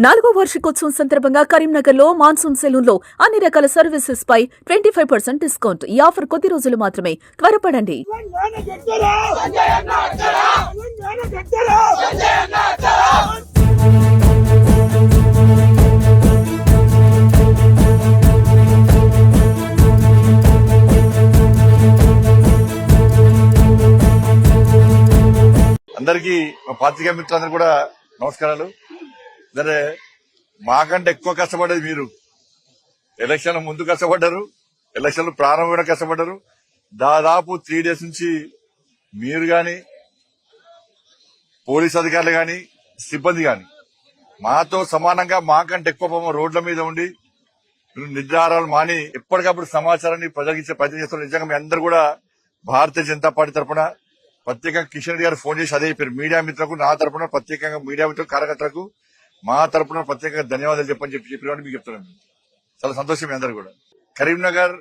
4వ వార్షికోత్సవం సందర్భంగా కరీంనగర్ లో మాన్సూన్ సెలూన్ లో అన్ని రకాల సర్వీసెస్ పై 25% డిస్కౌంట్. ఈ ఆఫర్ కొద్ది రోజులు మాత్రమే. త్వరపడండి. అందరికీ పాత్రికేయ మిత్రులందరూ కూడా నమస్కారాలు. సరే, మాకంటే ఎక్కువ కష్టపడేది మీరు. ఎలక్షన్ ముందు కష్టపడ్డారు, ఎలక్షన్ ప్రారంభమైన కష్టపడ్డారు. దాదాపు 3 days నుంచి మీరు గాని, పోలీస్ అధికారులు గాని, సిబ్బంది గాని మాతో సమానంగా మాకంటే ఎక్కువ రోడ్ల మీద ఉండి నిర్ధారాలు మాని ఎప్పటికప్పుడు సమాచారాన్ని ప్రజలకు ఇచ్చే ప్రయత్నం చేస్తున్నారు. నిజంగా మీ అందరూ కూడా భారతీయ జనతా పార్టీ తరఫున ప్రత్యేకంగా కిషన్ రెడ్డి గారు ఫోన్ చేసి అదే చెప్పారు. మీడియా మిత్రులకు, నా తరఫున ప్రత్యేకంగా మీడియా మిత్రులకు, కార్యకర్తలకు మా తరఫున ప్రత్యేకంగా ధన్యవాదాలు చెప్పి మీకు చెప్తున్నాను. చాలా సంతోషం మీ అందరూ కూడా. కరీంనగర్,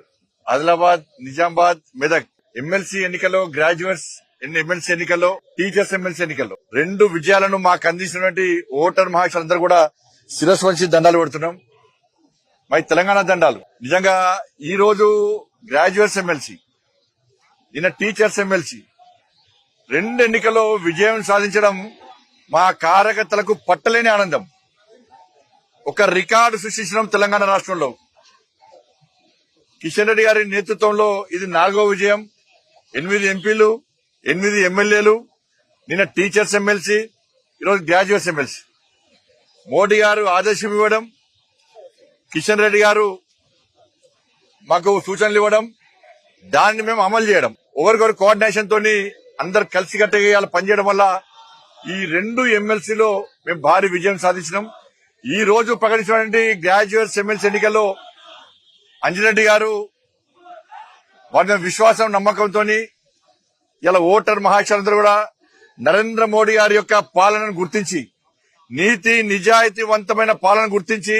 ఆదిలాబాద్, నిజామాబాద్, మెదక్ ఎమ్మెల్సీ ఎన్నికల్లో, గ్రాడ్యుయేట్స్ ఎమ్మెల్సీ ఎన్నికల్లో, టీచర్స్ ఎమ్మెల్సీ ఎన్నికల్లో 2 విజయాలను మాకు అందించినటువంటి ఓటర్ మహాశయులందరూ కూడా శిరస్సు వంచి దండాలు పెడుతున్నాం. మా తెలంగాణ దండాలు. నిజంగా ఈ రోజు గ్రాడ్యుయేట్స్ ఎమ్మెల్సీ, నిన్న టీచర్స్ ఎమ్మెల్సీ 2 ఎన్నికల్లో విజయం సాధించడం మా కార్యకర్తలకు పట్టలేని ఆనందం. ఒక రికార్డు సృష్టించడం తెలంగాణ రాష్ట్రంలో. కిషన్ రెడ్డి గారి నేతృత్వంలో ఇది 4వ విజయం. 8 ఎంపీలు, 8 ఎమ్మెల్యేలు, నిన్న టీచర్స్ ఎమ్మెల్సీ, ఈరోజు గ్రాడ్యుయేట్స్ ఎమ్మెల్సీ. మోడీ గారు ఆదేశం ఇవ్వడం, కిషన్ రెడ్డి గారు మాకు సూచనలు ఇవ్వడం, దాన్ని మేము అమలు చేయడం, ఒకరికొకరు కోఆర్డినేషన్ తోని అందరు కలిసికట్టుగా పనిచేయడం వల్ల ఈ 2 ఎమ్మెల్సీలో మేము భారీ విజయం సాధించినాం. ఈ రోజు ప్రకటించినటువంటి గ్రాడ్యుయేట్స్ ఎమ్మెల్సీ ఎన్నికల్లో అంజిరెడ్డి గారు వారి విశ్వాసం, నమ్మకంతో ఇలా ఓటర్ మహాశయులందరూ కూడా నరేంద్ర మోడీ గారి యొక్క పాలనను గుర్తించి, నీతి నిజాయితీవంతమైన పాలన గుర్తించి,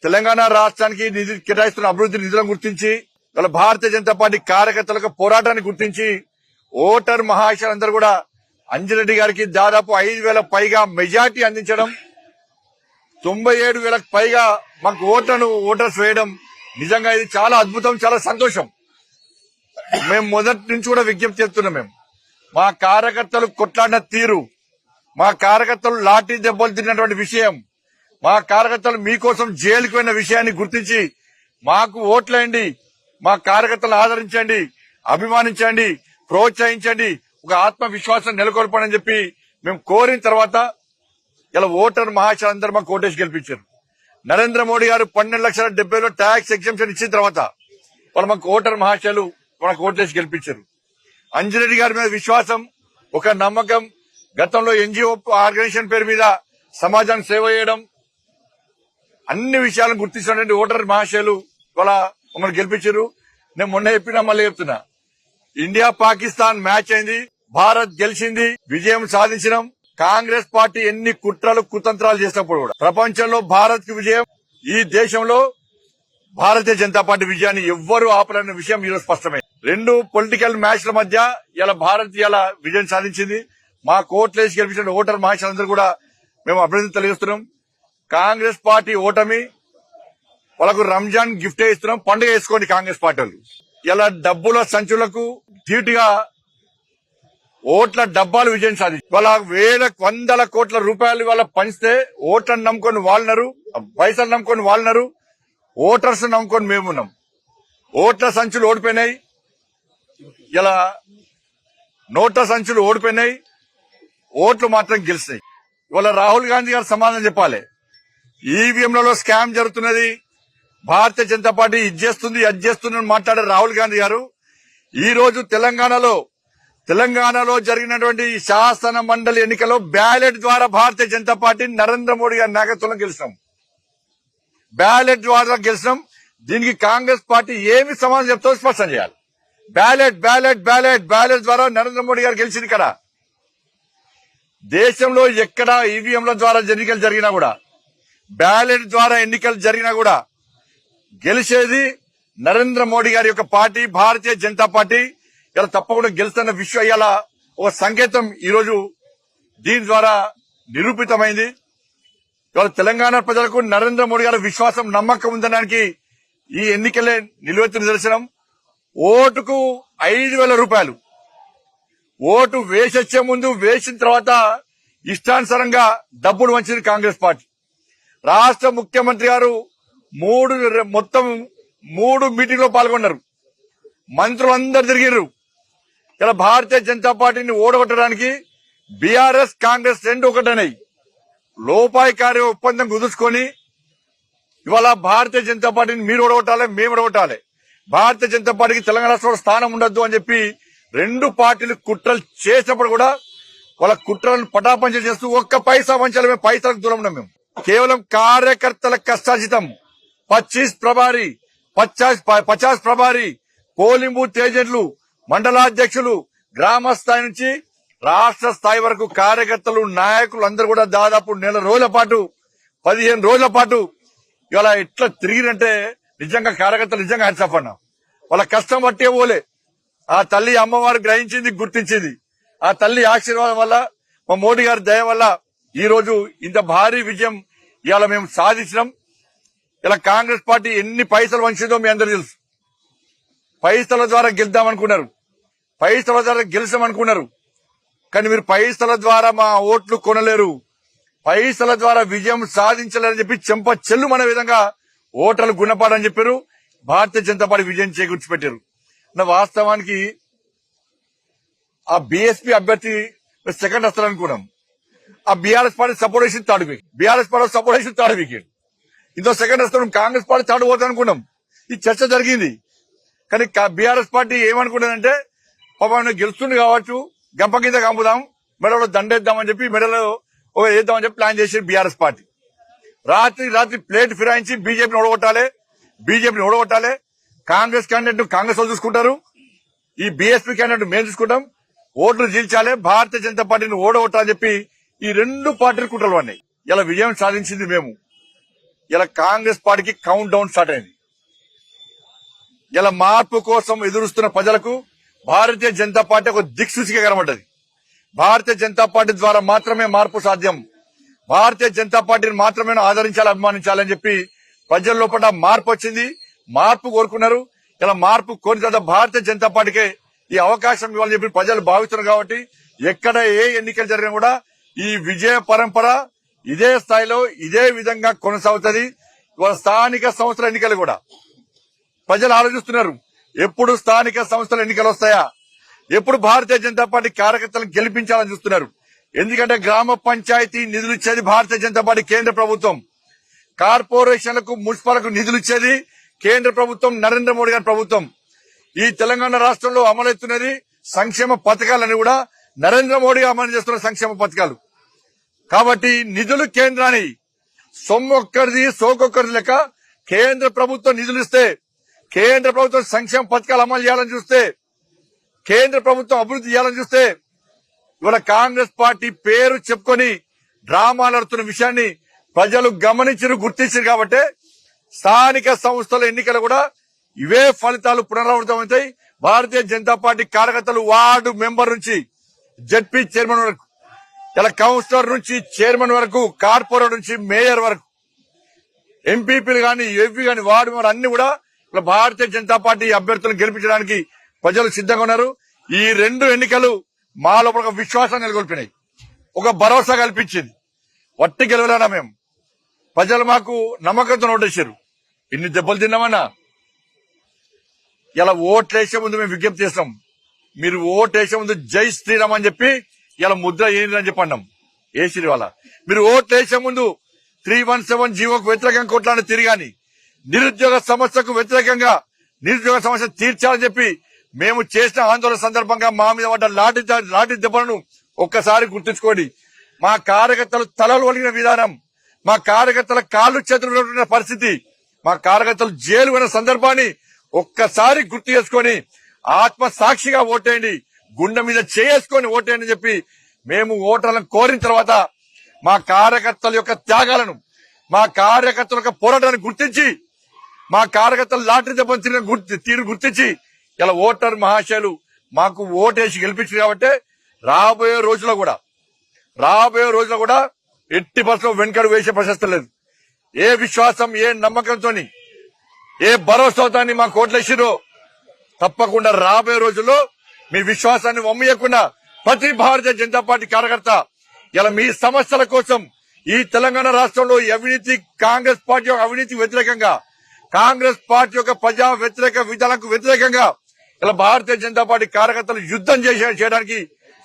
తెలంగాణ రాష్ట్రానికి నిధులు కేటాయిస్తున్న అభివృద్ధి నిధులను గుర్తించి, ఇలా భారతీయ జనతా పార్టీ కార్యకర్తలకు పోరాటాన్ని గుర్తించి ఓటర్ మహాశయులందరూ కూడా అంజిరెడ్డి గారికి దాదాపు 5,000 పైగా మెజార్టీ అందించడం, 97,000 పైగా మాకు ఓటర్స్ వేయడం నిజంగా ఇది చాలా అద్భుతం, చాలా సంతోషం. మేము మొదటి నుంచి కూడా విజ్ఞప్తి చేస్తున్నాం. మేము మా కార్యకర్తలు కొట్లాడిన తీరు, మా కార్యకర్తలు లాఠీ దెబ్బలు తిన్నటువంటి విషయం, మా కార్యకర్తలు మీకోసం జైలుకు పోయిన విషయాన్ని గుర్తించి మాకు ఓట్లేయండి, మా కార్యకర్తలు ఆదరించండి, అభిమానించండి, ప్రోత్సహించండి, ఒక ఆత్మవిశ్వాసం నెలకొల్పని చెప్పి మేము కోరిన తర్వాత ఇలా ఓటర్ మహాశయులందరూ మాకు ఓటేసి గెలిపించారు. నరేంద్ర మోడీ గారు 12,70,000 ట్యాక్స్ ఎగ్జంప్షన్ ఇచ్చిన తర్వాత వాళ్ళు మాకు ఓటర్ మహాశయులు మనకు ఓటేసి గెలిపించారు. అంజిరెడ్డి గారి మీద విశ్వాసం, ఒక నమ్మకం, గతంలో ఎన్జిఓ ఆర్గనైజేషన్ పేరు మీద సమాజానికి సేవ చేయడం, అన్ని విషయాలను గుర్తించినటువంటి ఓటర్ మహాశయులు వాళ్ళ మమ్మల్ని గెలిపించారు. నేను మొన్న చెప్పినా, మళ్ళీ చెప్తున్నా, ఇండియా పాకిస్తాన్ మ్యాచ్ అయింది, భారత్ గెలిచింది, విజయం సాధించడం. కాంగ్రెస్ పార్టీ ఎన్ని కుట్రలు కుతంత్రాలు చేసినప్పుడు కూడా ప్రపంచంలో భారత్ కి విజయం, ఈ దేశంలో భారతీయ జనతా పార్టీ విజయాన్ని ఎవ్వరూ ఆపలేని విషయం ఈరోజు స్పష్టమైంది. 2 పొలిటికల్ మ్యాచ్ల మధ్య ఇలా భారత్ ఇలా విజయం సాధించింది. మా కోట్లేసి గెలిపించిన ఓటర్ మహాశయులందరూ కూడా మేము అభినందన తెలియజేస్తున్నాం. కాంగ్రెస్ పార్టీ ఓటమి, వాళ్ళకు రంజాన్ గిఫ్ట్ ఇస్తున్నాం, పండుగ వేసుకోండి కాంగ్రెస్ పార్టీ వాళ్ళు. ఇలా డబ్బుల సంచులకు ధీటుగా ఓట్ల డబ్బాలు విజయం సాధించి వాళ్ళ 1,000 కోట్ల రూపాయలు వాళ్ళ పంచితే ఓట్లను నమ్ముకొని వాళ్ళన్నారు, పైసలు నమ్ముకొని వాళ్ళన్నారు, ఓటర్స్ నమ్ముకొని మేమున్నాం. ఓట్ల సంచులు ఓడిపోయినాయి, ఇలా నోట్ల సంచులు ఓడిపోయినాయి, ఓట్లు మాత్రం గెలిచినాయి. ఇవాళ రాహుల్ గాంధీ గారు సమాధానం చెప్పాలి. ఈవీఎంలలో స్కామ్ జరుగుతున్నది, భారతీయ జనతా పార్టీ ఇది చేస్తుంది, అది చేస్తుంది అని మాట్లాడే రాహుల్ గాంధీ గారు ఈ రోజు తెలంగాణలో జరిగినటువంటి శాసన మండలి ఎన్నికల్లో బ్యాలెట్ ద్వారా భారతీయ జనతా పార్టీ నరేంద్ర మోడీ గారి నాయకత్వంలో గెలిచాం. బ్యాలెట్ ద్వారా గెలిచాం. దీనికి కాంగ్రెస్ పార్టీ ఏమి సమాధానం చెప్తో స్పష్టం చేయాలి. బ్యాలెట్ ద్వారా నరేంద్ర మోడీ గారు గెలిచింది కదా. దేశంలో ఎక్కడ ఈవీఎంల ద్వారా ఎన్నికలు జరిగినా కూడా, బ్యాలెట్ ద్వారా ఎన్నికలు జరిగినా కూడా గెలిచేది నరేంద్ర మోడీ గారి యొక్క పార్టీ, భారతీయ జనతా పార్టీ. ఇలా తప్పకుండా గెలుస్తున్న విషయం ఇలా ఒక సంకేతం ఈ రోజు దీని ద్వారా నిరూపితమైంది. ఇవాళ తెలంగాణ ప్రజలకు నరేంద్ర మోడీ గారి విశ్వాసం నమ్మకం ఉందనడానికి ఈ ఎన్నికలే నిలువెత్తు నిదర్శనం. ఓటుకు 5,000 రూపాయలు. ఓటు వేసొచ్చే ముందు వేసిన తర్వాత ఇష్టానుసారంగా డబ్బులు వంచింది కాంగ్రెస్ పార్టీ. రాష్ట్ర ముఖ్యమంత్రి గారు మొత్తం 3 మీటింగ్లో పాల్గొన్నారు. మంత్రులందరూ తిరిగిర్రు. ఇలా భారతీయ జనతా పార్టీని ఓడగొట్టడానికి బీఆర్ఎస్ కాంగ్రెస్ రెండు ఒకటనేయి లోపాయికారి ఒప్పందం కుదుర్చుకొని ఇవాళ భారతీయ జనతా పార్టీని మీరు ఓడగొట్టాలి, మేము ఓడగొట్టాలి, భారతీయ జనతా పార్టీకి తెలంగాణ రాష్ట్రంలో స్థానం ఉండద్దు అని చెప్పి రెండు పార్టీలు కుట్రలు చేసినప్పుడు కూడా వాళ్ళ కుట్రలను పటాపంచ చేస్తూ ఒక్క పైసా వంచాలి. పైసలకు దూరం ఉన్నాం మేము. కేవలం కార్యకర్తల కష్టార్జితం 50 ప్రభారీ పోలింగ్ బూత్ ఏజెంట్లు, మండలాధ్యక్షులు, గ్రామ స్థాయి నుంచి రాష్ట్ర స్థాయి వరకు కార్యకర్తలు, నాయకులు అందరూ కూడా దాదాపు 1 రోజుల పాటు 15 రోజుల పాటు ఇవాళ ఎట్లా తిరిగినంటే నిజంగా కార్యకర్తలు నిజంగా హ్యాట్సాఫ్ అన్నా. వాళ్ళ కష్టం బట్టే పోలే. ఆ తల్లి అమ్మవారు గ్రహించింది, గుర్తించింది. ఆ తల్లి ఆశీర్వాదం వల్ల, మా మోడీ గారి దయ వల్ల ఈ రోజు ఇంత భారీ విజయం ఇవాళ మేము సాధించినాం. ఇలా కాంగ్రెస్ పార్టీ ఎన్ని పైసలు వంచిందో మీ అందరూ తెలుసు. పైసల ద్వారా గెలుద్దామనుకున్నారు, పైసల ద్వారా గెలిచామనుకున్నారు. కానీ మీరు పైసల ద్వారా మా ఓట్లు కొనలేరు, పైసల ద్వారా విజయం సాధించలేరని చెప్పి చెంప చెల్లుమనే విధంగా ఓటర్లు గుణపాడని చెప్పారు. భారతీయ జనతా పార్టీ విజయం చేకూర్చిపెట్టారు. వాస్తవానికి ఆ బీఎస్పీ అభ్యర్థి సెకండ్ వస్తారనుకున్నాం. ఆ బీఆర్ఎస్ పార్టీ సపోర్ట్ చేసి third wicket, BRS party support చేసి థర్డ్ వికెట్, ఇంకో సెకండ్ వస్తాం. కాంగ్రెస్ పార్టీ థర్డ్ పోతుంది అనుకున్నాం. ఈ చర్చ జరిగింది. కానీ బీఆర్ఎస్ పార్టీ ఏమనుకున్నదంటే పాపం గెలుస్తుంది కావచ్చు, గంప కింద కంపుదాం, మెడలో దండేద్దామని చెప్పి మెడలో వేద్దామని చెప్పి ప్లాన్ చేసి బీఆర్ఎస్ పార్టీ రాత్రి ప్లేట్ ఫిరాయించి బీజేపీని ఓడగొట్టాలి. కాంగ్రెస్ క్యాండిడేట్ కాంగ్రెస్ వాళ్ళు చూసుకుంటారు, ఈ బీఎస్పీ క్యాండిడేట్ మేము చూసుకుంటాం, ఓట్లు చీల్చాలి, భారతీయ జనతా పార్టీని ఓడగొట్టాలని చెప్పి ఈ రెండు పార్టీలు కుట్రలు అన్నాయి. ఇలా విజయం సాధించింది మేము. ఇలా కాంగ్రెస్ పార్టీకి కౌంట్ డౌన్ స్టార్ట్ అయింది. ఇలా మార్పు కోసం ఎదురుస్తున్న ప్రజలకు భారతీయ జనతా పార్టీ ఒక దిక్సూచిగా కనబడ్డది. భారతీయ జనతా పార్టీ ద్వారా మాత్రమే మార్పు సాధ్యం, భారతీయ జనతా పార్టీని మాత్రమే ఆదరించాలి, అభిమానించాలని చెప్పి ప్రజల లోపల మార్పు వచ్చింది. మార్పు కోరుకున్నారు. ఇలా మార్పు కోరిన తర్వాత భారతీయ జనతా పార్టీకే ఈ అవకాశం ఇవ్వాలని చెప్పి ప్రజలు భావిస్తున్నారు. కాబట్టి ఎక్కడ ఏ ఎన్నికలు జరిగినా కూడా ఈ విజయ పరంపర ఇదే స్థాయిలో ఇదే విధంగా కొనసాగుతుంది. ఇవాళ స్థానిక సంస్థల ఎన్నికలు కూడా ప్రజలు ఆలోచిస్తున్నారు, ఎప్పుడు స్థానిక సంస్థల ఎన్నికలు వస్తాయా, ఎప్పుడు భారతీయ జనతా పార్టీ కార్యకర్తలను గెలిపించాలని చూస్తున్నారు. ఎందుకంటే గ్రామ పంచాయతీ నిధులు ఇచ్చేది భారతీయ జనతా పార్టీ కేంద్ర ప్రభుత్వం, కార్పొరేషన్లకు మున్సిపాలకు నిధులు ఇచ్చేది కేంద్ర ప్రభుత్వం, నరేంద్ర మోడీ గారి ప్రభుత్వం. ఈ తెలంగాణ రాష్ట్రంలో అమలవుతున్నది సంక్షేమ పథకాలని కూడా నరేంద్ర మోడీ అమలు చేస్తున్న సంక్షేమ పథకాలు. కాబట్టి నిధులు కేంద్రాన్ని సొమ్మొక్కరిది సోకొక్కరిది లెక్క కేంద్ర ప్రభుత్వం నిధులు ఇస్తే, కేంద్ర ప్రభుత్వం సంక్షేమ పథకాలు అమలు చేయాలని చూస్తే, కేంద్ర ప్రభుత్వం అభివృద్ధి చేయాలని చూస్తే ఇవాళ కాంగ్రెస్ పార్టీ పేరు చెప్పుకొని డ్రామాలు ఆడుతున్న విషయాన్ని ప్రజలు గమనించారు, గుర్తించారు. కాబట్టి స్థానిక సంస్థల ఎన్నికలు కూడా ఇవే ఫలితాలు పునరావృతమవుతాయి. భారతీయ జనతా పార్టీ కార్యకర్తలు వార్డు మెంబర్ నుంచి జడ్పీ చైర్మన్ వరకు, ఇలా కౌన్సిలర్ నుంచి చైర్మన్ వరకు, కార్పొరేటర్ నుంచి మేయర్ వరకు, ఎంపీపీలు గాని ఎంపీ గాని వార్డు మెంబర్ అన్ని కూడా ఇలా భారతీయ జనతా పార్టీ అభ్యర్థులను గెలిపించడానికి ప్రజలు సిద్ధంగా ఉన్నారు. ఈ రెండు ఎన్నికలు మా లోపల ఒక విశ్వాసం నెలకొల్పినాయి, ఒక భరోసా కల్పించింది. వట్టి గెలవలేనా మేము, ప్రజలు మాకు నమ్మకంతో ఓటేశారు. ఇన్ని దెబ్బలు తిన్నామన్నా ఇలా ఓట్లేసే ముందు మేము విజ్ఞప్తి చేస్తాం, మీరు ఓటేసే ముందు జై శ్రీరామ్ అని చెప్పి ఇలా ముద్ర ఏంటి అని చెప్పి అన్నాం. ఏ శ్రీ వాళ్ళ మీరు ఓట్లేసే ముందు 317 జీవోకు వ్యతిరేకంగా కొట్లాడి తిరిగాని, నిరుద్యోగ సమస్యకు వ్యతిరేకంగా నిరుద్యోగ సమస్య తీర్చాలని చెప్పి మేము చేసిన ఆందోళన సందర్భంగా మా మీద పడ్డ లాఠీ దెబ్బలను ఒక్కసారి గుర్తుంచుకోండి. మా కార్యకర్తలు తలలు వలిగిన విధానం, మా కార్యకర్తల కాళ్ళు చేతులు ఉన్న పరిస్థితి, మా కార్యకర్తలు జైలు ఉన్న సందర్భాన్ని ఒక్కసారి గుర్తు చేసుకొని ఆత్మ సాక్షిగా ఓటేయండి, గుండె మీద చేసుకొని ఓటేయండి చెప్పి మేము ఓటర్లను కోరిన తర్వాత మా కార్యకర్తల యొక్క త్యాగాలను, మా కార్యకర్తల యొక్క పోరాటాన్ని గుర్తించి, మా కార్యకర్తలు లాటరీ దెబ్బను తీరు గుర్తించి ఇలా ఓటర్ మహాశయులు మాకు ఓటేసి గెలిపించారు. కాబట్టి రాబోయే రోజుల్లో కూడా ఎట్టి బస్సులో వెనుకడు వేసే ప్రశస్తి లేదు. ఏ విశ్వాసం, ఏ నమ్మకంతో, ఏ భరోసాతో మా కోట్లేసిరో తప్పకుండా రాబోయే రోజుల్లో మీ విశ్వాసాన్ని వమ్మయ్యకుండా ప్రతి భారతీయ జనతా పార్టీ కార్యకర్త ఇలా మీ సమస్యల కోసం ఈ తెలంగాణ రాష్ట్రంలో ఈ అవినీతి, కాంగ్రెస్ పార్టీ యొక్క అవినీతి వ్యతిరేకంగా, కాంగ్రెస్ పార్టీ యొక్క ప్రజా వ్యతిరేక విధానాలకు వ్యతిరేకంగా ఇలా భారతీయ జనతా పార్టీ కార్యకర్తలు యుద్ధం చేయడానికి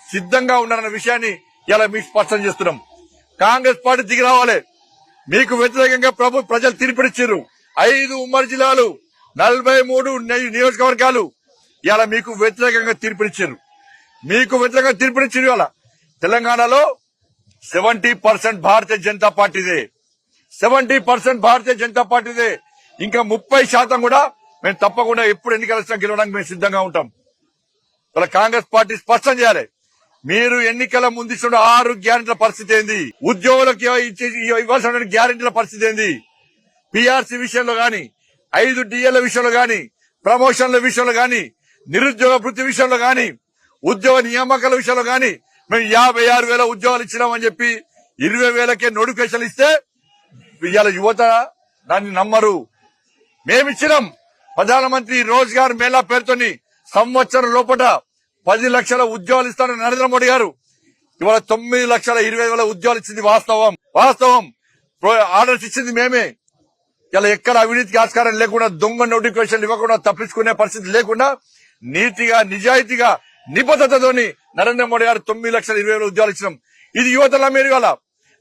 సిద్ధంగా ఉన్నారన్న విషయాన్ని ఇలా మీకు స్పష్టం చేస్తున్నాం. కాంగ్రెస్ పార్టీ దిగి రావాలి. మీకు వ్యతిరేకంగా ప్రజలు తీర్పిచ్చారు. 5 ఉమ్మడి జిల్లాలు, 43 నియోజకవర్గాలు ఇలా మీకు వ్యతిరేకంగా తీర్పిచ్చారు. మీకు వ్యతిరేకంగా తీర్పిచ్చారు. ఇవాళ తెలంగాణలో 70% భారతీయ జనతా పార్టీదే. 70% భారతీయ జనతా పార్టీదే. ఇంకా 30% కూడా మేము తప్పకుండా ఎప్పుడు ఎన్నికలు వచ్చినా గెలవడానికి మేము సిద్ధంగా ఉంటాం. ఇలా కాంగ్రెస్ పార్టీ స్పష్టం చేయాలి. మీరు ఎన్నికల ముందు ఇచ్చిన 6 గ్యారెంటీల పరిస్థితి ఏంది, ఉద్యోగులకు ఇవ్వాల్సిన గ్యారెంటీల పరిస్థితి ఏంది, పీఆర్సీ విషయంలో గాని, 5 డిఏల విషయంలో గాని, ప్రమోషన్ల విషయంలో గాని, నిరుద్యోగ వృత్తి విషయంలో గాని, ఉద్యోగ నియామకాల విషయంలో గాని మేము 56,000 ఉద్యోగాలు ఇచ్చినామని చెప్పి 20,000కే నోటిఫికేషన్ ఇస్తే ఇవాళ యువత దాన్ని నమ్మరు. మేమిచ్చినాం. ప్రధానమంత్రి రోజ్గార్ మేళా పేరుతోని సంవత్సరం లోపల 10 లక్షల ఉద్యోగాలు ఇస్తారని నరేంద్ర మోడీ గారు ఇవాళ 9,20,000 ఉద్యోగాలు ఇచ్చింది వాస్తవం. ఆర్డర్స్ ఇచ్చింది మేమే. ఇలా ఎక్కడ అవినీతికి ఆస్కారం లేకుండా, దొంగ నోటిఫికేషన్ ఇవ్వకుండా, తప్పించుకునే పరిస్థితి లేకుండా నీతిగా, నిజాయితీగా, నిబద్ధతతోని నరేంద్ర మోడీ గారు 9,20,000 ఉద్యోగాలు ఇచ్చినాం. ఇది యువతల మీరు ఇవాళ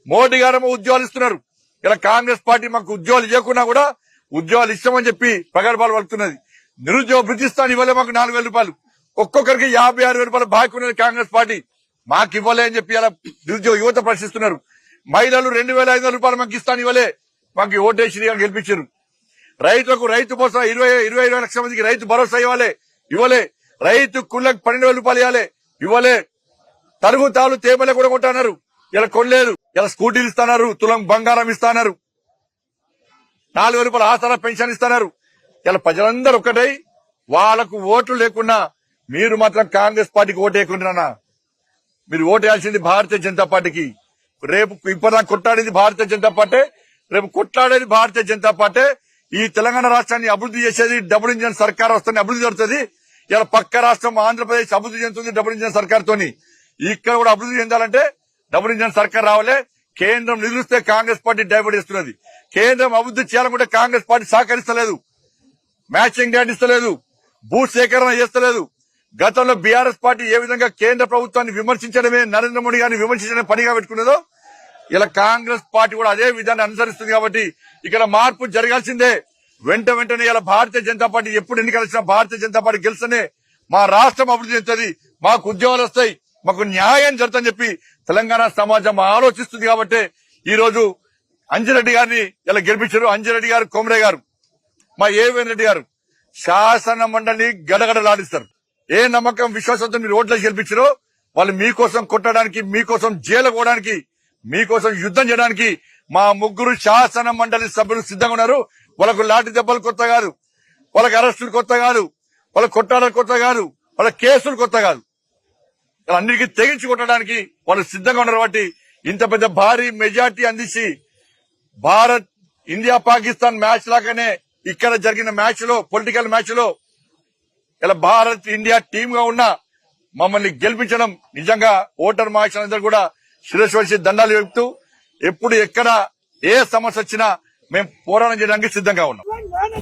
మోడీ గారు ఉద్యోగాలు ఇస్తున్నారు. ఇలా కాంగ్రెస్ పార్టీ మాకు ఉద్యోగాలు ఇవ్వకున్నా కూడా ఉద్యోగాలు ఇస్తామని చెప్పి ప్రగల్భాలు పలుకుతున్నది. నిరుద్యోగ వృత్తిస్తాను ఇవ్వలే మాకు 4,000 రూపాయలు, ఒక్కొక్కరికి 56,000 రూపాయలు బాకీ ఉన్నది కాంగ్రెస్ పార్టీ. మాకు ఇవ్వలే అని చెప్పి ఇలా నిరుద్యోగ యువత ప్రశ్నిస్తున్నారు. మహిళలు 2,500 రూపాయలు మాకు ఇస్తాను ఇవ్వలే, మాకు ఓటేసి గెలిపించారు. రైతులకు రైతు భరోసా 20 లక్షల మందికి రైతు భరోసా ఇవ్వలే. రైతు కుళ్ళకు 12,000 రూపాయలు ఇవ్వలే. తరుగు తాలు తేమలే కూడా కొంటున్నారు, ఇలా కొనలేదు. ఇలా స్కూటీలు ఇస్తున్నారు, తులం బంగారం ఇస్తున్నారు, 4,000 రూపాయల ఆసరా పెన్షన్ ఇస్తున్నారు. ఇలా ప్రజలందరూ ఒక్కటై వాళ్లకు ఓట్లు లేకున్నా మీరు మాత్రం కాంగ్రెస్ పార్టీకి ఓటు వేయకుండా మీరు ఓటు వేయాల్సింది భారతీయ జనతా పార్టీకి. రేపు ఇప్పటిదాకా కొట్లాడేది భారతీయ జనతా పార్టీ, రేపు కొట్లాడేది భారతీయ జనతా పార్టీ. ఈ తెలంగాణ రాష్ట్రాన్ని అభివృద్ధి చేసేది డబుల్ ఇంజన్ సర్కార్ వస్తుంది, అభివృద్ధి జరుగుతుంది. ఇలా పక్క రాష్ట్రం ఆంధ్రప్రదేశ్ అభివృద్ధి చెందుతుంది డబుల్ ఇంజన్ సర్కార్ తోని. ఇక్కడ కూడా అభివృద్ధి చెందాలంటే డబుల్ ఇంజన్ సర్కార్ రావాలి. కేంద్రం నిధులిస్తే కాంగ్రెస్ పార్టీ డైవర్ట్ చేస్తున్నది. కేంద్రం అభివృద్ధి చేయాలనుకుంటే కాంగ్రెస్ పార్టీ సహకరిస్తలేదు, మ్యాచింగ్ గ్రాంట్ ఇస్తలేదు, భూ సేకరణ చేస్తలేదు. గతంలో బీఆర్ఎస్ పార్టీ ఏ విధంగా కేంద్ర ప్రభుత్వాన్ని విమర్శించడమే, నరేంద్ర మోడీ గారిని విమర్శించడమే పనిగా పెట్టుకున్నదో ఇలా కాంగ్రెస్ పార్టీ కూడా అదే విధాన్ని అనుసరిస్తుంది. కాబట్టి ఇక్కడ మార్పు జరగాల్సిందే. వెంటనే ఇలా భారతీయ జనతా పార్టీ ఎప్పుడు ఎన్నికలు వచ్చినా భారతీయ జనతా పార్టీ గెలిస్తేనే మా రాష్ట్రం అభివృద్ధి చెందుతుంది, మాకు ఉద్యోగాలు వస్తాయి, మాకు న్యాయం జరుగుతుందని చెప్పి తెలంగాణ సమాజం ఆలోచిస్తుంది. కాబట్టి ఈ రోజు అంజిరెడ్డి గారిని ఇలా గెలిపించారు. అంజిరెడ్డి గారు, కొమరే గారు, మా ఏవేన్ రెడ్డి గారు శాసన మండలిని గడగడలాడిస్తారు. ఏ నమ్మకం, విశ్వాసంతో మీరు ఓట్లేసి గెలిపించారో వాళ్ళు మీకోసం కొట్టడానికి, మీకోసం జైలు పోవడానికి, మీకోసం యుద్ధం చేయడానికి మా 3 శాసన మండలి సభ్యులు సిద్ధంగా ఉన్నారు. వాళ్ళకు లాఠీ దెబ్బలు కొత్త కాదు, వాళ్ళకి అరెస్టులు కొత్త కాదు, వాళ్ళ కొట్టాడలు కొత్త కాదు, వాళ్ళ కేసులు కొత్త కాదు. అన్నిటికీ తెగించి కొట్టడానికి వాళ్ళు సిద్ధంగా ఉన్నారు. కాబట్టి ఇంత పెద్ద భారీ మెజార్టీ అందించి భారత్, ఇండియా, పాకిస్తాన్ మ్యాచ్ లాగానే ఇక్కడ జరిగిన మ్యాచ్ లో, పొలిటికల్ మ్యాచ్ లో ఇలా భారత్, ఇండియా టీమ్ గా ఉన్న మమ్మల్ని గెలిపించడం నిజంగా ఓటర్ మహాశయులందరూ కూడా శిరస్సు వచ్చి దండాలు చెప్తూ ఎప్పుడు ఎక్కడ ఏ సమస్య వచ్చినా మేము పోరాటం చేయడానికి సిద్ధంగా ఉన్నాం. తెలంగాణ